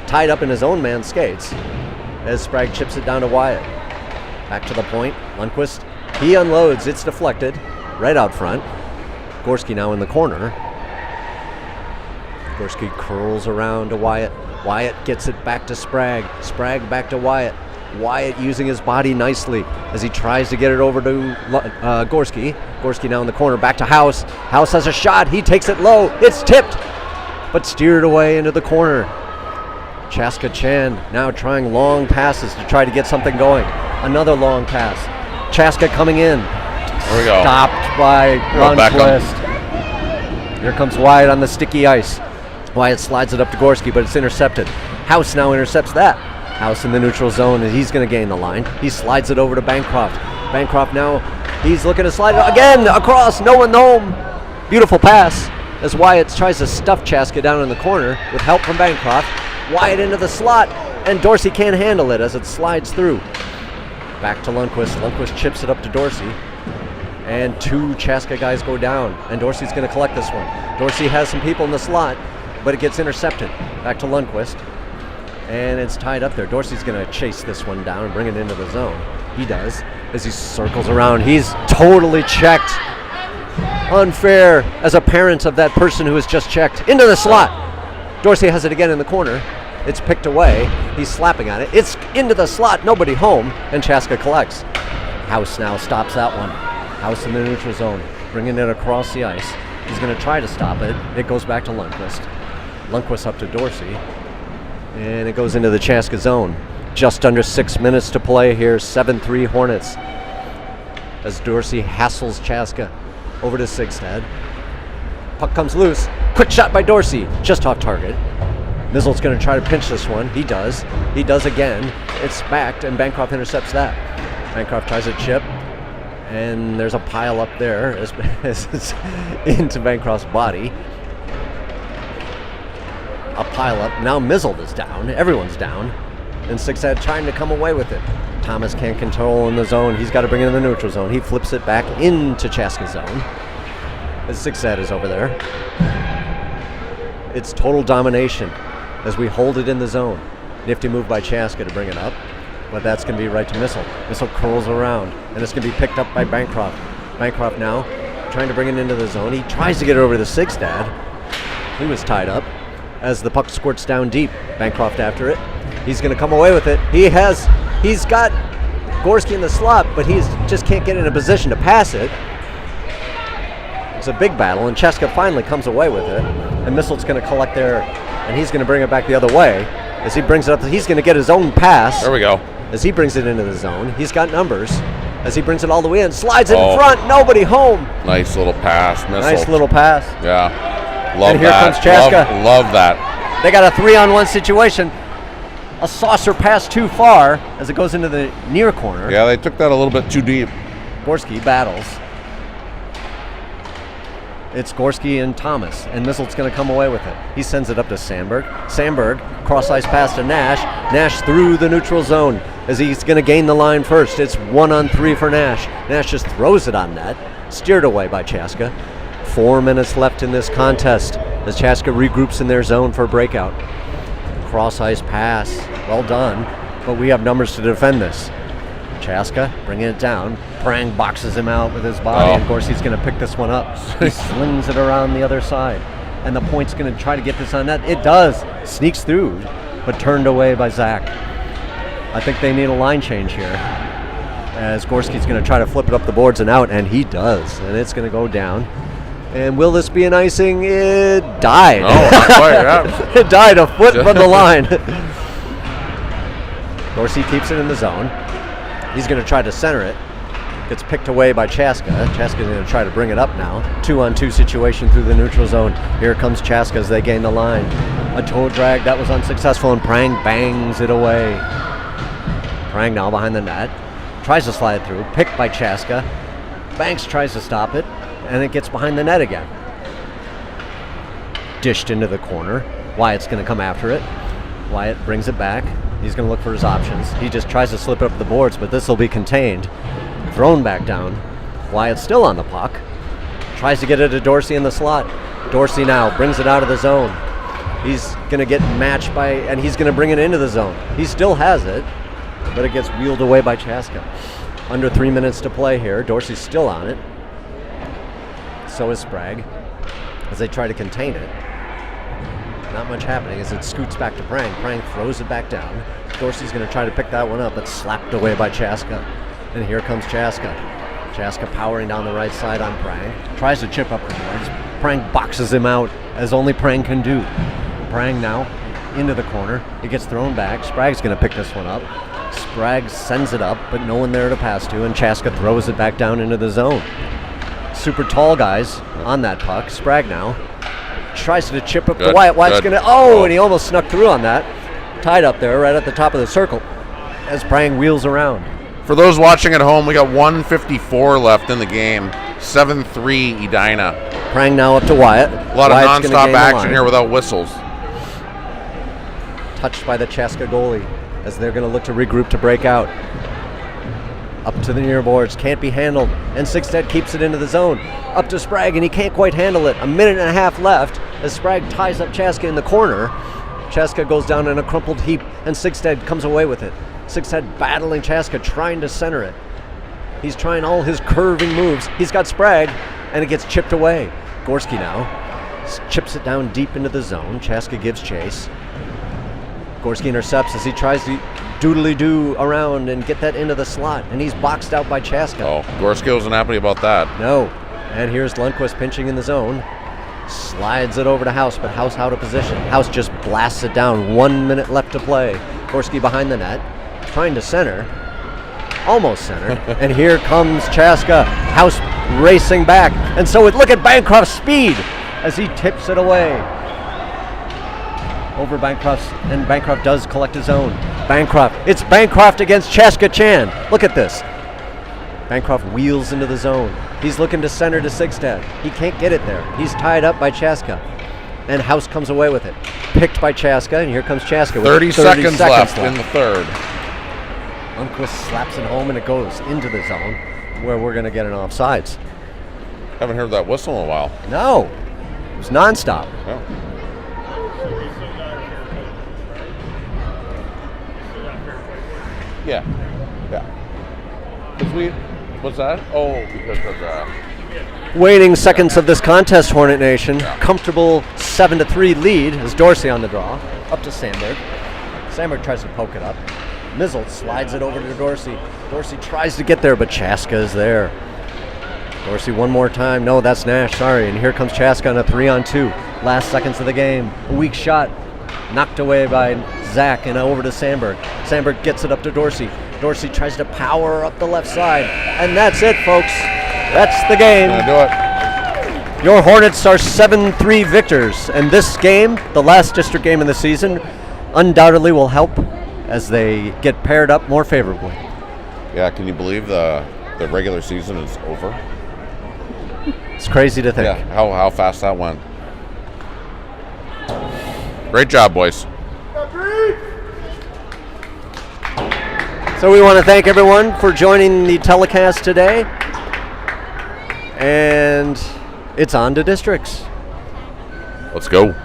Tied up in his own man's skates as Sprague chips it down to Wyatt. Back to the point. Lundqvist, he unloads. It's deflected right out front. Gorski now in the corner. Gorski curls around to Wyatt. Wyatt gets it back to Sprague. Sprague back to Wyatt. Wyatt using his body nicely as he tries to get it over to Gorski. Gorski now in the corner, back to House. House has a shot. He takes it low. It's tipped, but steered away into the corner. Chaska Chan now trying long passes to try to get something going. Another long pass. Chaska coming in. There we go. Stopped by Lundqvist. Here comes Wyatt on the sticky ice. Wyatt slides it up to Gorski, but it's intercepted. House now intercepts that. House in the neutral zone, and he's going to gain the line. He slides it over to Bancroft. Bancroft now, he's looking to slide it again across. No one home. Beautiful pass as Wyatt tries to stuff Chaska down in the corner with help from Bancroft. Wyatt into the slot, and Dorsey can't handle it as it slides through. Back to Lundqvist. Lundqvist chips it up to Dorsey. And 2 Chaska guys go down, and Dorsey's going to collect this one. Dorsey has some people in the slot, but it gets intercepted. Back to Lundqvist, and it's tied up there. Dorsey's going to chase this one down and bring it into the zone. He does, as he circles around. He's totally checked. Unfair as a parent of that person who has just checked. Into the slot. Dorsey has it again in the corner. It's picked away. He's slapping at it. It's into the slot. Nobody home, and Chaska collects. House now stops that one. House in the neutral zone, bringing it across the ice. He's going to try to stop it. It goes back to Lundqvist. Lundqvist up to Dorsey, and it goes into the Chaska zone. Just under 6 minutes to play here. 7-3 Hornets as Dorsey hassles Chaska over to Sigstad. Puck comes loose. Quick shot by Dorsey, just off target. Mizzle's going to try to pinch this one. He does. He does again. It's backed, and Bancroft intercepts that. Bancroft tries a chip. And there's a pile up there as it's into Bancroft's body. A pile up. Now Mizzle is down. Everyone's down. And Sigstad trying to come away with it. Thomas can't control in the zone. He's got to bring it in the neutral zone. He flips it back into Chaska's zone. As Sigstad is over there. It's total domination as we hold it in the zone. Nifty move by Chaska to bring it up. But that's going to be right to Missile. Missile curls around, and it's going to be picked up by Bancroft. Bancroft now trying to bring it into the zone. He tries to get it over to Sigstad. He was tied up as the puck squirts down deep. Bancroft after it. He's going to come away with it. He's got Gorski in the slot, but he just can't get in a position to pass it. It's a big battle, and Chaska finally comes away with it. And Missile's going to collect there, and he's going to bring it back the other way. As he brings it up, he's going to get his own pass. There we go. As he brings it into the zone, he's got numbers. As he brings it all the way in, slides it in front, nobody home. Nice little pass, Missile. Nice little pass. Yeah, love and here that. comes Chaska. Love that. They got a 3-on-1 situation. A saucer pass too far as it goes into the near corner. Yeah, they took that a little bit too deep. Gorski battles. It's Gorski and Thomas, and Missile's going to come away with it. He sends it up to Sandberg. Sandberg, cross-ice pass to Nash. Nash through the neutral zone as he's going to gain the line first. It's 1-on-3 for Nash. Nash just throws it on net, steered away by Chaska. 4 minutes left in this contest as Chaska regroups in their zone for a breakout. Cross-ice pass, well done, but we have numbers to defend this. Chaska bringing it down. Prang boxes him out with his body, and of course he's going to pick this one up. He slings it around the other side, and the point's going to try to get this on net. It does. Sneaks through, but turned away by Zach. I think they need a line change here, as Gorski's going to try to flip it up the boards and out, and he does, and it's going to go down. And will this be an icing? It died. Oh, not quite, yeah. It died a foot from the line. Dorsey keeps it in the zone. He's going to try to center it. Gets picked away by Chaska. Chaska's going to try to bring it up now. 2-on-2 situation through the neutral zone. Here comes Chaska as they gain the line. A toe drag that was unsuccessful, and Prang bangs it away. Prang now behind the net. Tries to slide through. Picked by Chaska. Banks tries to stop it, and it gets behind the net again. Dished into the corner. Wyatt's going to come after it. Wyatt brings it back. He's going to look for his options. He just tries to slip it up the boards, but this will be contained. Thrown back down. Wyatt's still on the puck. Tries to get it to Dorsey in the slot. Dorsey now brings it out of the zone. He's going to get matched by, and he's going to bring it into the zone. He still has it, but it gets wheeled away by Chaska. Under 3 minutes to play here. Dorsey's still on it. So is Sprague as they try to contain it. Not much happening as it scoots back to Prang. Prang throws it back down. Dorsey's going to try to pick that one up, but slapped away by Chaska. And here comes Chaska. Chaska powering down the right side on Prang. Tries to chip up the boards. Prang boxes him out, as only Prang can do. Prang now into the corner. It gets thrown back. Sprague's going to pick this one up. Sprague sends it up, but no one there to pass to, and Chaska throws it back down into the zone. Super tall guys on that puck. Sprague now tries to chip up to Wyatt. Wyatt's going to, and he almost snuck through on that. Tied up there right at the top of the circle as Prang wheels around. For those watching at home, we got 1:54 left in the game. 7-3 Edina. Prang now up to Wyatt. A lot Wyatt's of nonstop action here without whistles. Touched by the Chaska goalie as they're going to look to regroup to break out. Up to the near boards, can't be handled, and Sigstad keeps it into the zone. Up to Sprague, and he can't quite handle it. A minute and a half left as Sprague ties up Chaska in the corner. Chaska goes down in a crumpled heap, and Sigstad comes away with it. Sigstad battling Chaska, trying to center it. He's trying all his curving moves. He's got Sprague, and it gets chipped away. Gorski now chips it down deep into the zone. Chaska gives chase. Gorski intercepts as he tries to doodly-doo around and get that into the slot, and he's boxed out by Chaska. Gorski wasn't happy about that. No. And here's Lundqvist pinching in the zone. Slides it over to House, but House out of position. House just blasts it down. 1 minute left to play. Gorski behind the net, trying to center. Almost centered. And here comes Chaska. House racing back. And so look at Bancroft's speed as he tips it away. Over Bancroft's, and Bancroft does collect his own. It's Bancroft against Chaska Chan. Look at this. Bancroft wheels into the zone. He's looking to center to Sigstad. He can't get it there. He's tied up by Chaska. And House comes away with it. Picked by Chaska, and here comes Chaska with 30 seconds left in the third. Lundqvist slaps it home, and it goes into the zone where we're going to get an offsides. Haven't heard that whistle in a while. No. It was nonstop. Yeah. Yeah. What's that? Because of Waning seconds of this contest, Hornet Nation. Comfortable 7-3 lead as Dorsey on the draw. Up to Sandberg. Sandberg tries to poke it up. Mizzle slides it over to Dorsey. Dorsey tries to get there, but Chaska is there. Dorsey one more time. No, that's Nash. Sorry. And here comes Chaska on a 3-on-2. Last seconds of the game. A weak shot. Knocked away by Zach and over to Sandberg. Sandberg gets it up to Dorsey. Dorsey tries to power up the left side. And that's it, folks. That's the game. Gonna do it. Your Hornets are 7-3 victors. And this game, the last district game of the season, undoubtedly will help as they get paired up more favorably. Yeah, can you believe the regular season is over? It's crazy to think. Yeah, how fast that went. Great job, boys. So we want to thank everyone for joining the telecast today. And it's on to districts. Let's go.